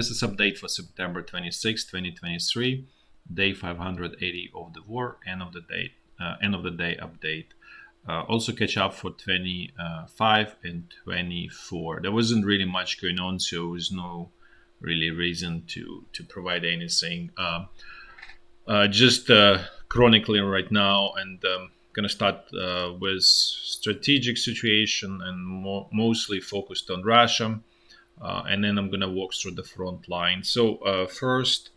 This is update for September 26, 2023, day 580 of the war, end of the day update. Also catch up for 25 and 24. There wasn't really much going on, so there was no really reason to provide anything. Just chronically right now, and gonna start with strategic situation and mostly focused on Russia. And then I'm going to walk through the front line. So first,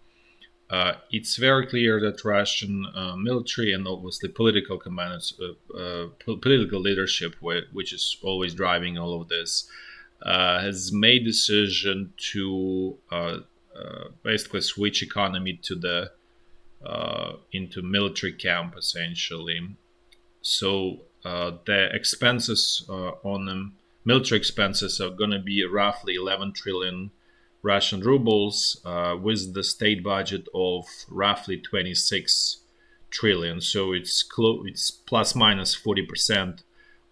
it's very clear that Russian military and obviously political commanders, political leadership, which is always driving all of this, has made decision to basically switch economy to the into military camp essentially. So the expenses on them, military expenses are going to be roughly 11 trillion Russian rubles, with the state budget of roughly 26 trillion. So it's plus minus 40%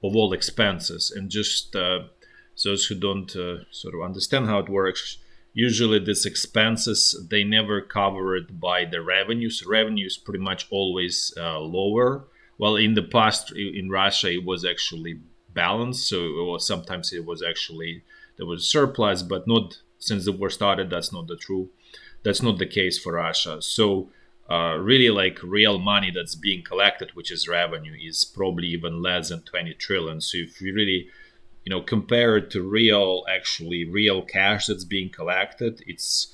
of all expenses. And just those who don't sort of understand how it works, usually these expenses, they never cover it by the revenues. Revenue is pretty much always lower. Well, in the past, in Russia, it was actually balanced. So sometimes it was actually there was surplus, but not since the war started. That's not the true. That's not the case for Russia. So really, like real money that's being collected, which is revenue, is probably even less than 20 trillion. So if you really compare it to real cash that's being collected, it's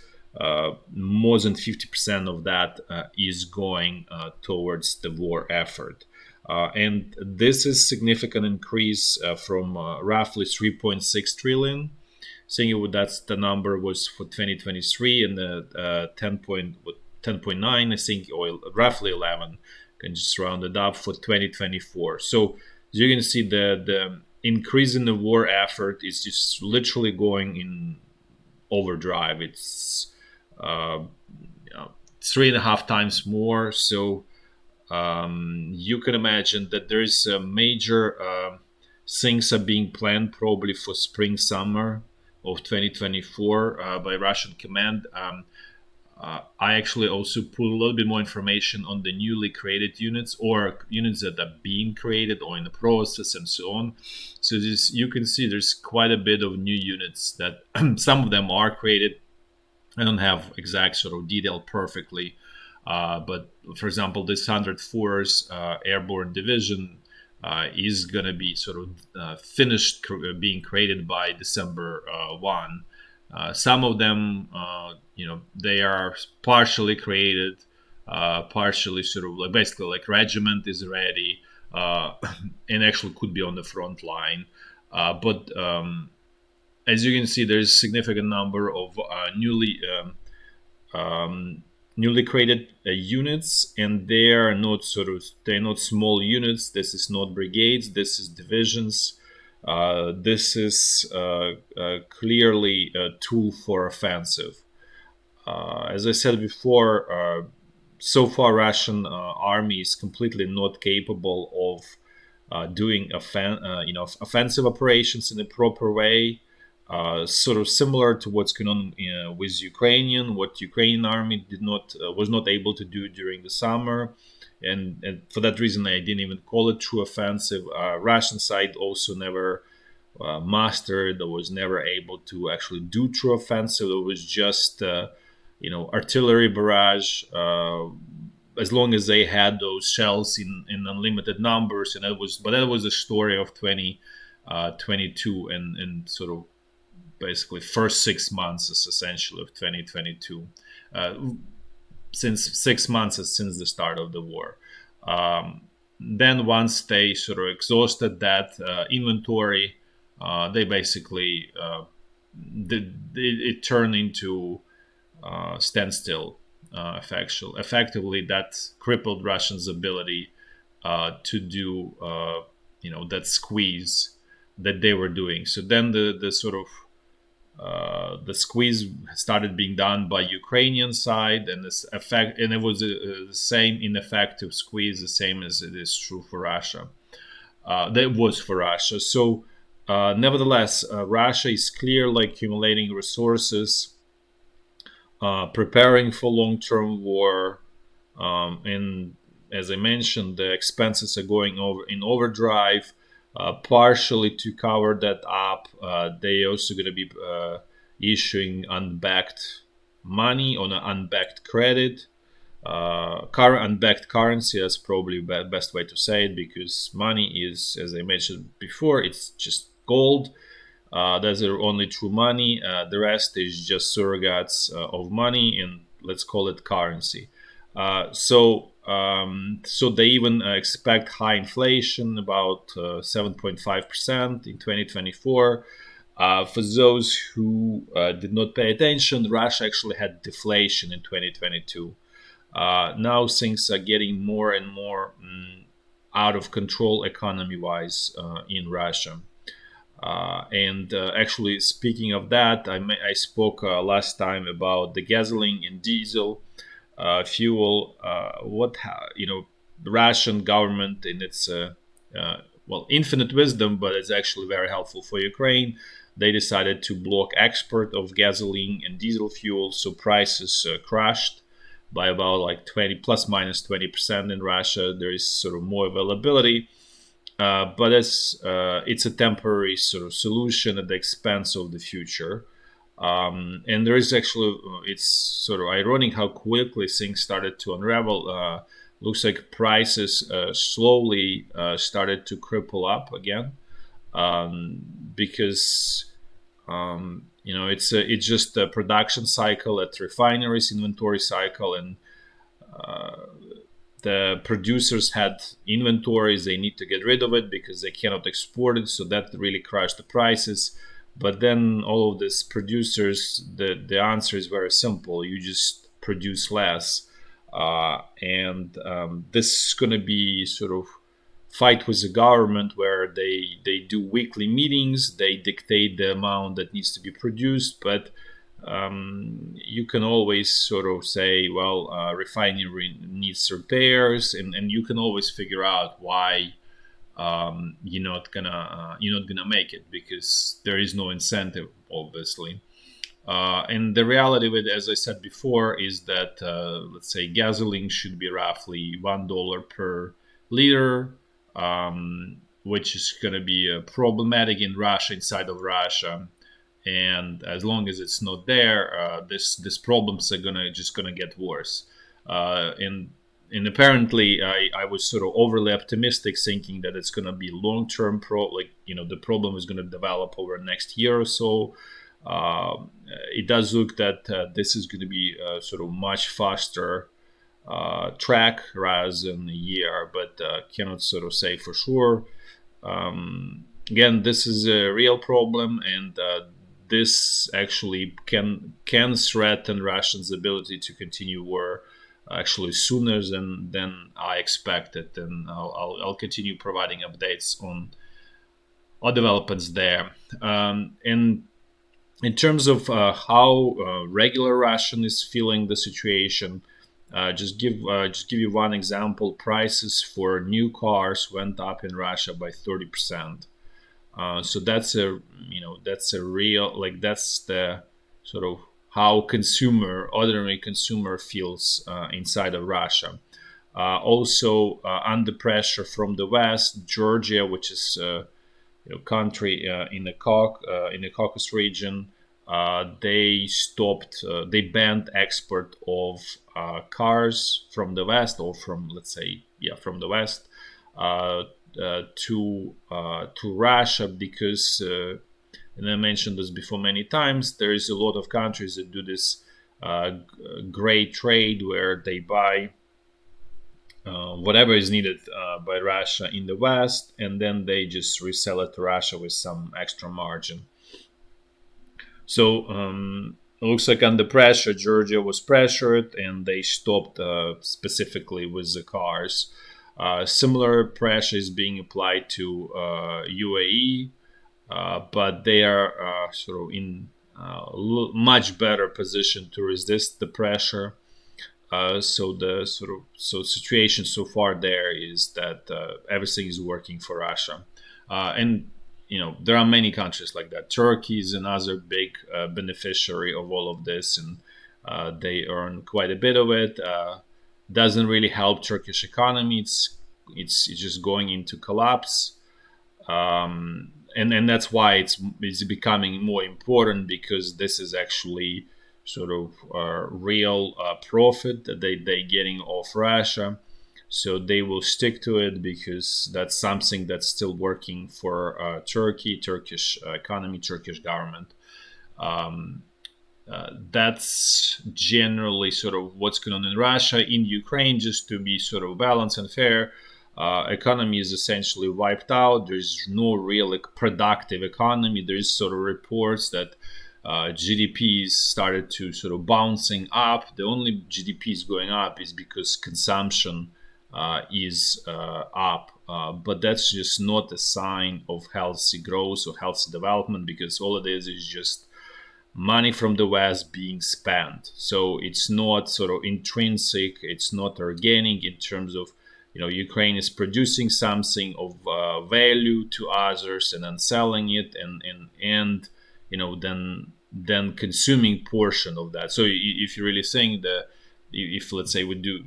more than 50% of that is going towards the war effort. And this is significant increase from roughly 3.6 trillion. Saying that's the number was for 2023, and the 10.9, I think, or roughly 11, can just round it up for 2024. So as you can see, the increase in the war effort is just literally going in overdrive. It's 3.5 times more. So you can imagine that there is a major things are being planned probably for spring summer of 2024 by Russian command. I actually also put a little bit more information on the newly created units or units that are being created or in the process and so on. So this, you can see there's quite a bit of new units that some of them are created. I don't have exact sort of detail perfectly, but for example, this 104th Airborne Division is going to be sort of finished being created by December 1. Some of them, they are partially created, partially sort of like basically like regiment is ready, and actually could be on the front line. But as you can see, there's a significant number of newly created units, and they're not small units. This is not brigades. This is divisions. This is clearly a tool for offensive. As I said before, so far Russian army is completely not capable of doing offensive operations in a proper way. Sort of similar to what's going on with what Ukrainian army was not able to do during the summer, and for that reason I didn't even call it true offensive. Russian side also never mastered or was never able to actually do true offensive. It was just artillery barrage. As long as they had those shells in unlimited numbers, and that was the story of 2022 and sort of basically first 6 months is essentially of 2022, since 6 months is since the start of the war. Then once they sort of exhausted that inventory, they basically it turned into standstill. Effectively, that crippled Russians' ability to do that squeeze that they were doing. So then the sort of the squeeze started being done by Ukrainian side, and it was the same ineffective squeeze, the same as it is true for Russia. That was for Russia. So nevertheless, Russia is clearly accumulating resources preparing for long-term war, and as I mentioned, the expenses are going over in overdrive. Partially to cover that up, they also going to be issuing unbacked money on an unbacked credit. Unbacked currency is probably the best way to say it, because money is, as I mentioned before, it's just gold. That's the only true money. The rest is just surrogates of money, and let's call it currency. So they even expect high inflation, about 7.5% in 2024. For those who did not pay attention, Russia actually had deflation in 2022. Now things are getting more and more out of control economy-wise in Russia. And actually, speaking of that, I spoke last time about the gasoline and diesel fuel. The Russian government, in its infinite wisdom, but it's actually very helpful for Ukraine. They decided to block export of gasoline and diesel fuel, so prices crashed by about like 20 plus minus 20% in Russia. There is sort of more availability, but it's a temporary sort of solution at the expense of the future. And there is actually, it's sort of ironic how quickly things started to unravel. Looks like prices slowly started to cripple up again, because it's just a production cycle at refineries, inventory cycle, and the producers had inventories. They need to get rid of it because they cannot export it, so that really crashed the prices. But then all of these producers, the answer is very simple: you just produce less, and this is going to be sort of fight with the government, where they do weekly meetings, they dictate the amount that needs to be produced, but you can always sort of say, well, refinery needs repairs, and you can always figure out why you're not gonna make it, because there is no incentive, obviously. And the reality of it, as I said before, is that let's say gasoline should be roughly $1 per liter, which is going to be problematic in Russia, inside of Russia. And as long as it's not there, this problems are gonna get worse. And apparently, I was sort of overly optimistic, thinking that it's gonna be long term the problem is gonna develop over the next year or so. It does look that this is going to be sort of much faster track rather than a year, but cannot sort of say for sure. Again, this is a real problem, and this actually can threaten Russia's ability to continue war actually sooner than I expected. And I'll continue providing updates on developments there. And in terms of how regular Russian is feeling the situation, just give you one example. Prices for new cars went up in Russia by 30%. So that's a real, that's the sort of how ordinary consumer feels inside of Russia. Also under pressure from the West, Georgia, which is country in the Caucasus region, they banned export of cars from the West, or from, let's say, from the West to Russia, because and I mentioned this before many times, there is a lot of countries that do this gray trade, where they buy whatever is needed by Russia in the West, and then they just resell it to Russia with some extra margin. So it looks like under pressure, Georgia was pressured, and they stopped specifically with the cars. Similar pressure is being applied to UAE, but they are sort of in much better position to resist the pressure. So the situation so far there is that everything is working for Russia, and there are many countries like that. Turkey is another big beneficiary of all of this, and They earn quite a bit of it. Doesn't really help Turkish economy. It's just going into collapse. And that's why it's becoming more important, because this is actually sort of real profit that they're getting off Russia. So they will stick to it because that's something that's still working for Turkish economy, Turkish government. That's generally sort of what's going on in Russia. In Ukraine, just to be sort of balanced and fair, economy is essentially wiped out. There's no real productive economy. There's sort of reports that GDPs started to sort of bouncing up. The only GDP is going up is because consumption is up. But that's just not a sign of healthy growth or healthy development, because all it is just money from the West being spent. So it's not sort of intrinsic, it's not organic in terms of, Ukraine is producing something of value to others and then selling it and then consuming portion of that. So if you really think that, if let's say we do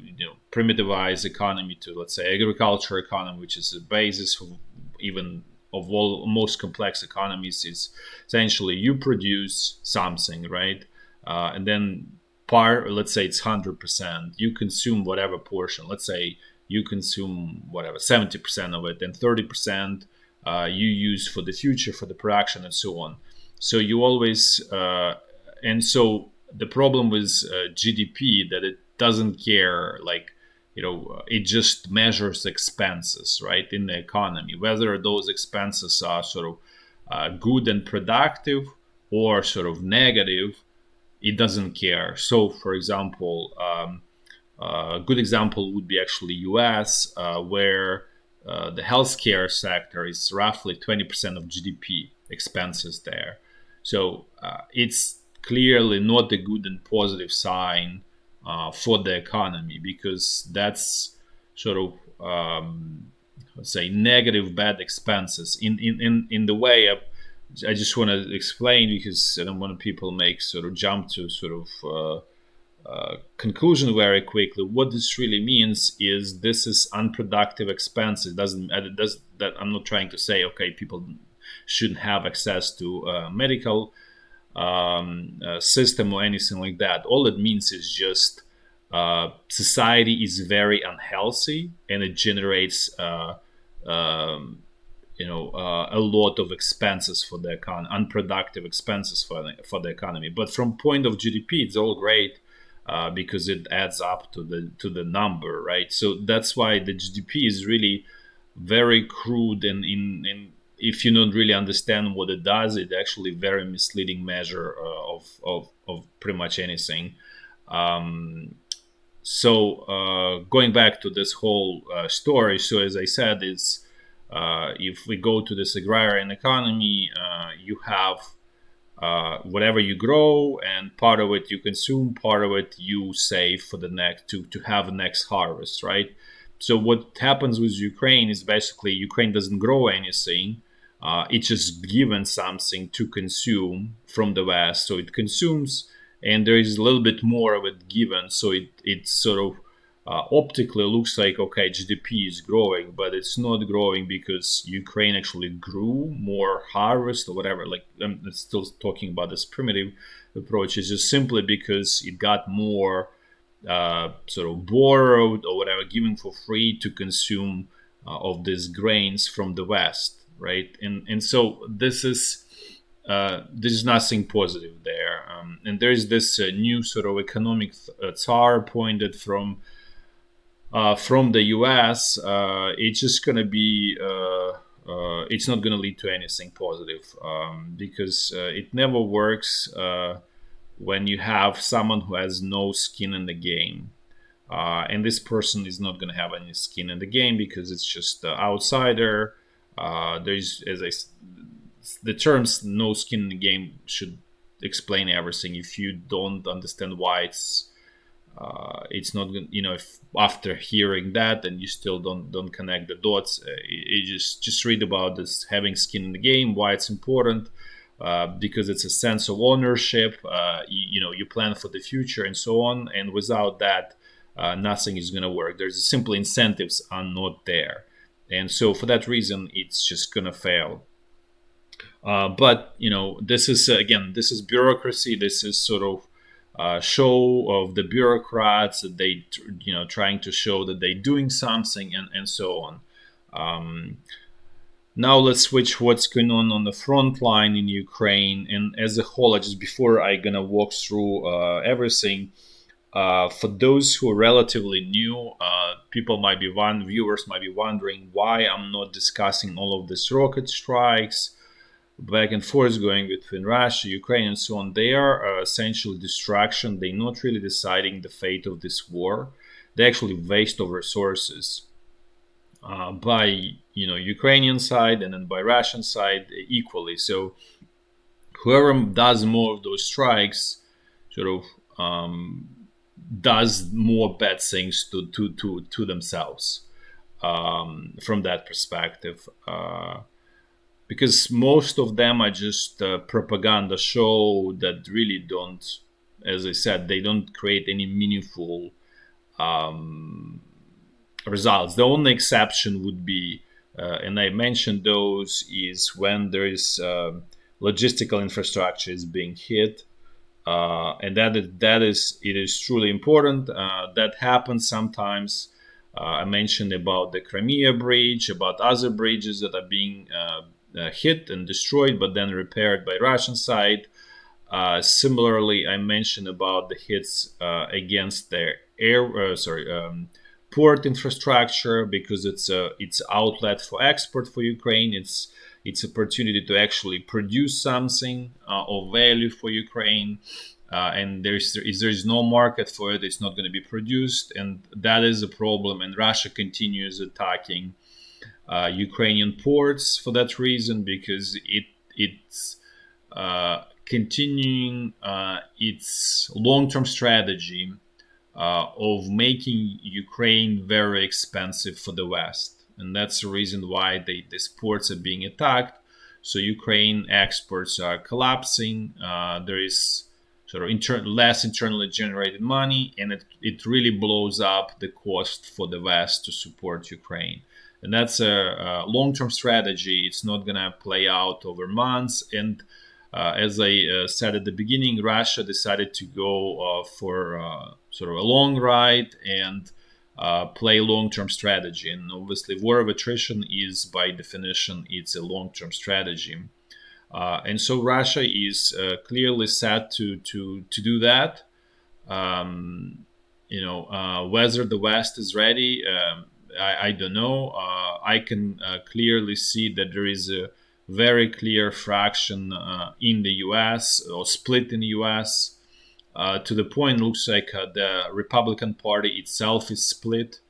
primitivize economy to, let's say, agriculture economy, which is the basis of even of all most complex economies, is essentially you produce something, right? And then let's say it's 100%, you consume whatever portion. Let's say you consume whatever 70% of it, and 30% you use for the future, for the production, and so on. So you always and so the problem with GDP that it doesn't care, like, it just measures expenses, right, in the economy, whether those expenses are sort of good and productive or sort of negative. It doesn't care. So, for example, a good example would be actually US, where the healthcare sector is roughly 20% of GDP expenses there. So it's clearly not a good and positive sign for the economy, because that's sort of let's say negative bad expenses in the way I just want to explain, because I don't want people make sort of jump to sort of conclusion very quickly. What this really means is this is unproductive expense. It does that. I'm not trying to say, okay, people shouldn't have access to medical system or anything like that. All it means is just society is very unhealthy, and it generates a lot of expenses for the economy, unproductive expenses for the economy. But from point of GDP, it's all great because it adds up to the number, right? So that's why the GDP is really very crude, and if you don't really understand what it does, it's actually very misleading measure of pretty much anything. So going back to this whole story, so as I said, is if we go to this agrarian economy, you have whatever you grow, and part of it you consume, part of it you save for the next to have a next harvest, right? So what happens with Ukraine is basically Ukraine doesn't grow anything. It's just given something to consume from the West, so it consumes, and there is a little bit more of it given. So it sort of optically looks like, okay, GDP is growing, but it's not growing because Ukraine actually grew more harvest or whatever. Like, I'm still talking about this primitive approach. It's just simply because it got more sort of borrowed or whatever, given for free to consume of these grains from the West, right? And so this is there's nothing positive there. And there is this new sort of economic tsar appointed from the US. It's just going to be, it's not going to lead to anything positive because it never works when you have someone who has no skin in the game. And this person is not going to have any skin in the game because it's just the outsider. There's, the terms "no skin in the game" should explain everything. If you don't understand why it's not, if after hearing that and you still don't connect the dots, you just read about this having skin in the game, why it's important. because it's a sense of ownership. You plan for the future and so on. And without that, nothing is going to work. There's simply incentives are not there, and so for that reason, it's just going to fail. But this is again, this is bureaucracy. This is sort of show of the bureaucrats that they, trying to show that they're doing something and so on. Now let's switch what's going on the front line in Ukraine and as a whole. Just before I gonna walk through everything, for those who are relatively new, viewers might be wondering why I'm not discussing all of these rocket strikes back and forth going between Russia, Ukraine, and so on. They are essentially distraction. They're not really deciding the fate of this war. They actually waste of resources by Ukrainian side and then by Russian side equally. So whoever does more of those strikes sort of does more bad things to themselves from that perspective. Because most of them are just propaganda show that really don't, as I said, they don't create any meaningful results. The only exception would be, and I mentioned those, is when there is logistical infrastructure is being hit, and that is it is truly important. That happens sometimes. I mentioned about the Crimea bridge, about other bridges that are being hit and destroyed, but then repaired by Russian side. Similarly, I mentioned about the hits against their port infrastructure, because it's outlet for export for Ukraine. It's opportunity to actually produce something of value for Ukraine. And there's no market for it, it's not going to be produced, and that is a problem. And Russia continues attacking Ukrainian ports for that reason, because it's continuing its long-term strategy of making Ukraine very expensive for the West, and that's the reason why these ports are being attacked. So Ukraine exports are collapsing. There is sort of less internally generated money, and it really blows up the cost for the West to support Ukraine. And that's a long-term strategy. It's not going to play out over months. And as I said at the beginning, Russia decided to go for sort of a long ride and play long-term strategy. And obviously, war of attrition is, by definition, it's a long-term strategy. And so Russia is clearly set to do that. Whether the West is ready, I don't know. I can clearly see that there is a very clear fraction in the US, or split in the US, to the point looks like the Republican Party itself is split.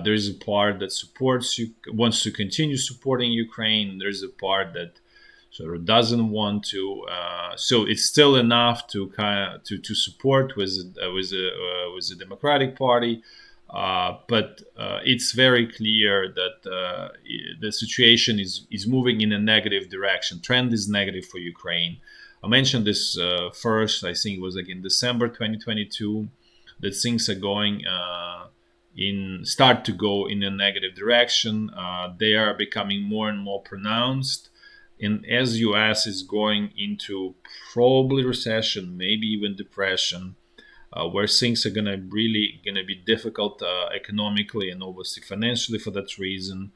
There is a part that wants to continue supporting Ukraine. There's a part that sort of doesn't want to. So it's still enough to to support with the Democratic Party. But it's very clear that the situation is moving in a negative direction. Trend is negative for Ukraine. I mentioned this first, I think it was like in December 2022, that things are going start to go in a negative direction. They are becoming more and more pronounced. And as US is going into probably recession, maybe even depression, where things are gonna be difficult economically and obviously financially for that reason,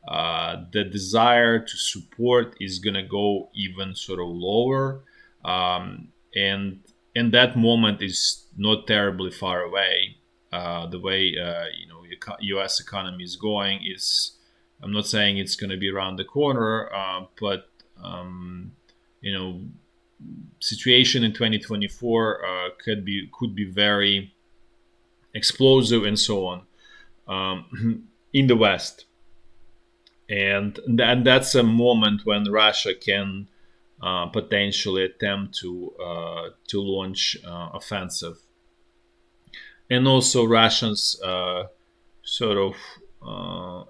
the desire to support is gonna go even sort of lower, and that moment is not terribly far away. The way U.S. economy is going is, I'm not saying it's going to be around the corner, but situation in 2024 could be very explosive and so on in the West, and that's a moment when Russia can potentially attempt to launch offensive, and also Russians sort of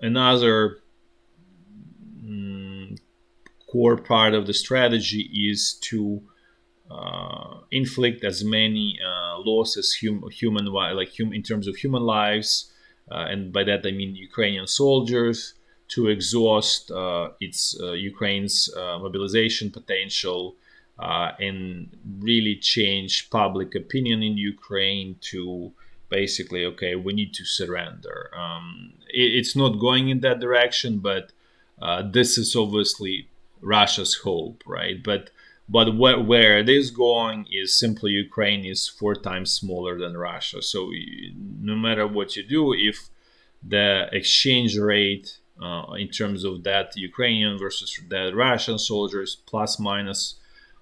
another core part of the strategy is to inflict as many losses in terms of human lives, and by that I mean Ukrainian soldiers, to exhaust its Ukraine's mobilization potential, and really change public opinion in Ukraine to basically, okay, we need to surrender. It's not going in that direction, but this is obviously Russia's hope, right? But where it is going is simply Ukraine is 4 times smaller than Russia. So no matter what you do, if the exchange rate in terms of that Ukrainian versus the Russian soldiers plus minus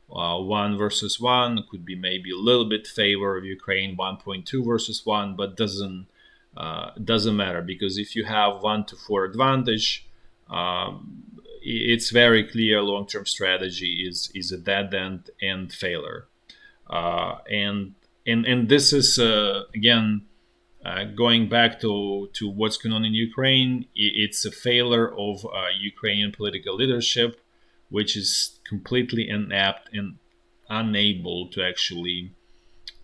1 versus 1 could be maybe a little bit favor of Ukraine, 1.2 versus 1, but doesn't matter, because if you have 1-4 advantage, it's very clear long-term strategy is a dead end and failure. And this is again going back to what's going on in Ukraine. It's a failure of Ukrainian political leadership, which is completely inept and unable to actually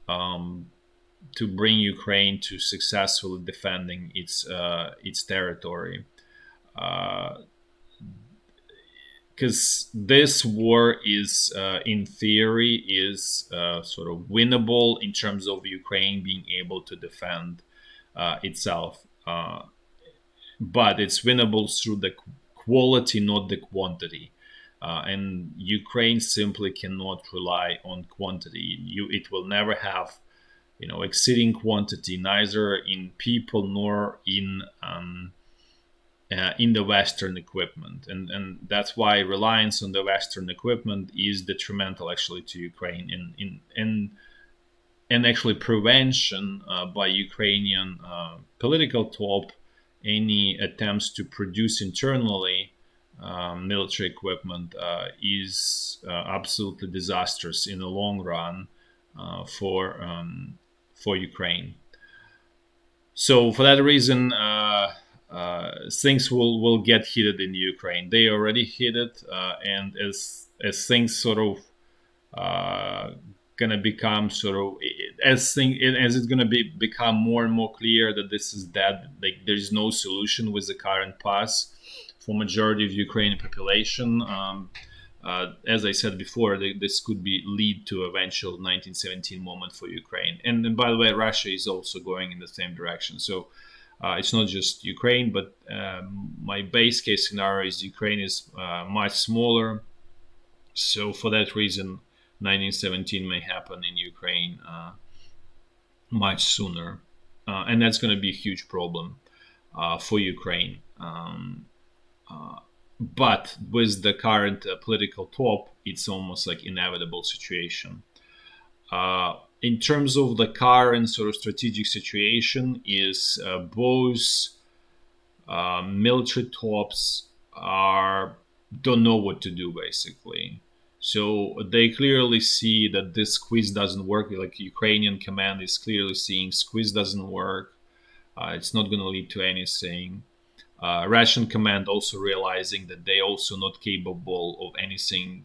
to bring Ukraine to successfully defending its territory. Because this war is, in theory, is sort of winnable in terms of Ukraine being able to defend itself, but it's winnable through the quality, not the quantity. And Ukraine simply cannot rely on quantity. It will never have, exceeding quantity, neither in people nor in the Western equipment, and that's why reliance on the Western equipment is detrimental actually to Ukraine, and actually prevention by Ukrainian political top any attempts to produce internally military equipment is absolutely disastrous in the long run for Ukraine. So for that reason, things will get heated in Ukraine. They already heated, and as things sort of gonna become sort of as it's gonna become more and more clear that this is dead, like there's no solution with the current pass for majority of Ukrainian population. As I said before, this could be lead to eventual 1917 moment for Ukraine. And by the way, Russia is also going in the same direction. So it's not just Ukraine, but my base case scenario is Ukraine is much smaller. So for that reason, 1917 may happen in Ukraine much sooner. And that's going to be a huge problem for Ukraine. But with the current political top, it's almost like inevitable situation. In terms of the current sort of strategic situation, is both military tops don't know what to do basically. So they clearly see that this squeeze doesn't work. Like Ukrainian command is clearly seeing squeeze doesn't work. It's not going to lead to anything. Russian command also realizing that they also not capable of anything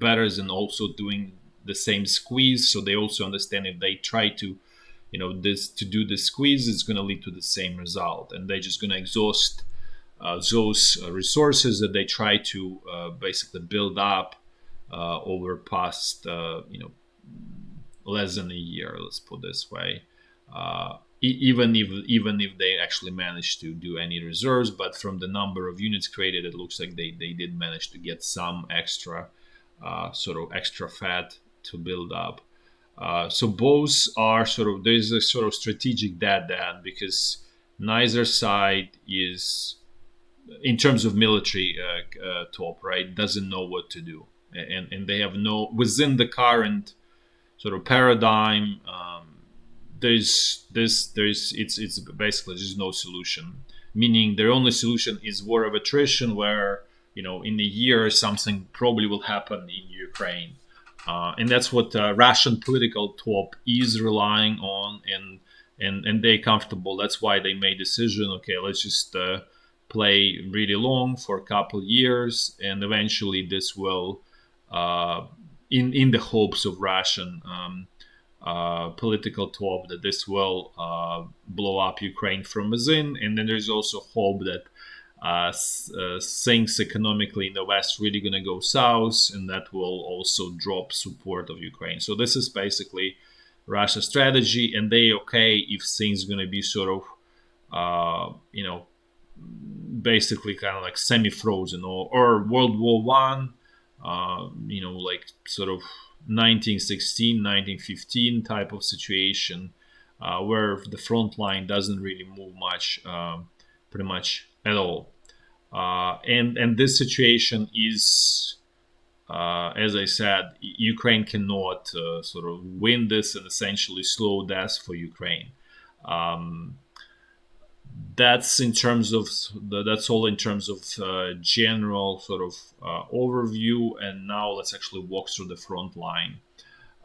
better than also doing the same squeeze. So they also understand if they try to, do the squeeze, it's going to lead to the same result, and they're just going to exhaust those resources that they try to basically build up over past, less than a year. Let's put this way. Even if they actually managed to do any reserves, but from the number of units created, it looks like they did manage to get some extra sort of extra fat to build up. So both are there's a sort of strategic dead end, because neither side is, in terms of military top, right, doesn't know what to do, and they have no, within the current sort of paradigm. It's basically just no solution. Meaning their only solution is war of attrition, where in a year something probably will happen in Ukraine, and that's what Russian political top is relying on, and they're comfortable. That's why they made decision. Okay, let's just play really long for a couple years, and eventually this will, in the hopes of Russian political top, that this will blow up Ukraine from within. And then there's also hope that things economically in the West really going to go south, and that will also drop support of Ukraine. So this is basically Russia's strategy, and they okay if things going to be sort of, basically kind of like semi-frozen, or World War One, like sort of 1916, 1915 type of situation, where the front line doesn't really move much, pretty much at all. And this situation is, as I said, Ukraine cannot sort of win this and essentially slow death for Ukraine. That's in terms of that's all in terms of general sort of overview. And now let's actually walk through the front line.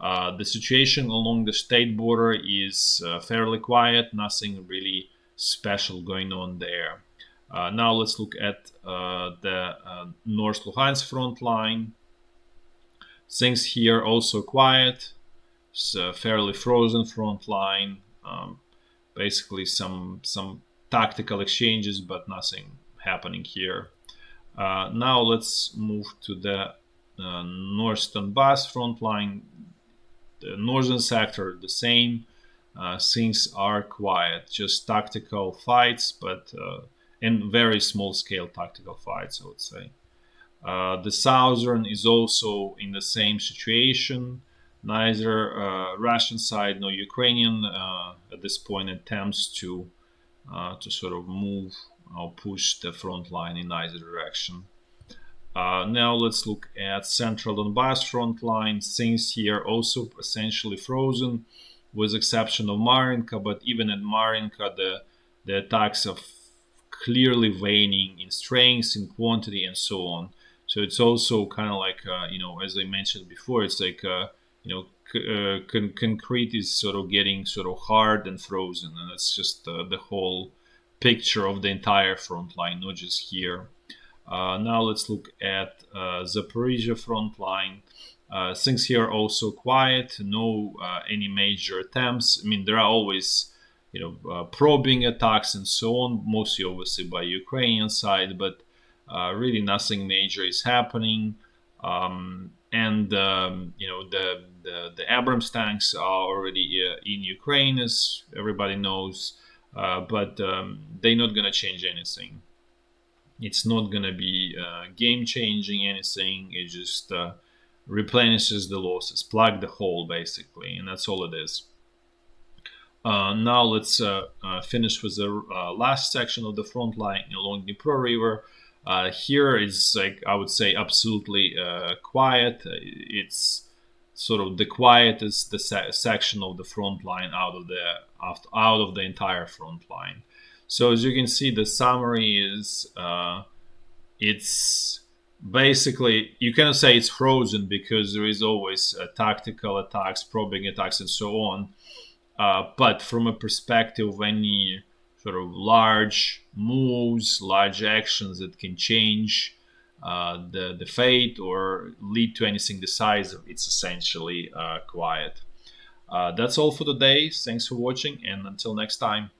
The situation along the state border is fairly quiet, nothing really special going on there. Now let's look at the North Lugansk front line. Things here also quiet. It's a fairly frozen front line. Basically some tactical exchanges, but nothing happening here. Now let's move to the North Donbass front line. The northern sector, the same. Things are quiet, just tactical fights, but and very small scale tactical fights, I would say. The southern is also in the same situation. Neither Russian side nor Ukrainian at this point attempts to sort of move or push the front line in either direction. Now let's look at central Donbass front line. Things here also essentially frozen, with exception of Marinka. But even at Marinka, the attacks are clearly waning in strength, in quantity, and so on. So it's also kind of like, as I mentioned before, it's like, concrete is sort of getting sort of hard and frozen. And that's just the whole picture of the entire front line, not just here. Now let's look at Zaporizhya front line. Things here are also quiet, no any major attempts. I mean, there are always, probing attacks and so on, mostly obviously by Ukrainian side, but really nothing major is happening. The Abrams tanks are already in Ukraine, as everybody knows, but they're not going to change anything. It's not going to be game changing anything. It just replenishes the losses, plug the hole basically, and that's all it is. Now let's finish with the last section of the front line along Dnipro River. Here is, like, I would say, absolutely quiet. It's sort of the quietest section of the front line out of the entire front line. So as you can see, the summary is it's basically, you cannot say it's frozen because there is always tactical attacks, probing attacks, and so on. But from a perspective of any sort of large moves, large actions that can change the fate or lead to anything decisive, it's essentially quiet. That's all for today. Thanks for watching, and until next time.